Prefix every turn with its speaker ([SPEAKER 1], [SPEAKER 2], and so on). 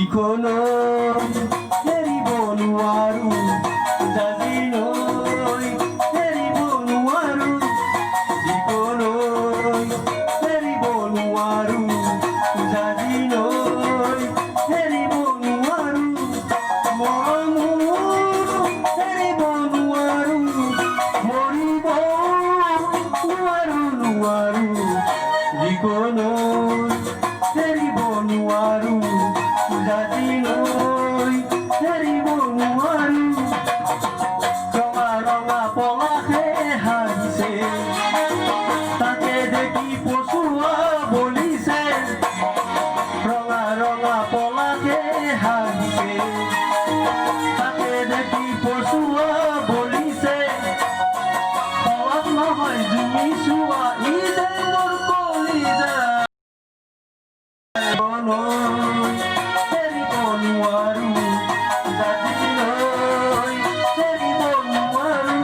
[SPEAKER 1] ইখনো এৰিব নোৱাৰো জাজিলৈ এৰিব নোৱাৰো ইখনো এৰিব নোৱাৰো জাজিলৈ এৰিব নোৱাৰো মৰম এৰিব নোৱাৰো মৰিব নোৱাৰো ইখনো এৰিব নোৱাৰো জাতিলৈ এৰিব নোৱাৰো ৰঙা ৰঙা পলাশে হাঁহিছে তাকে দেখি পচুৱা বলিছে ৰঙা ৰঙা পলাশে হাঁহিছে তাকে দেখি পচুৱা বলিছে পলাশ নহয় জুমি চোৱা ই যে মোৰ কলিজা নোৱাৰো জাতিলৈ এৰিব নোৱাৰো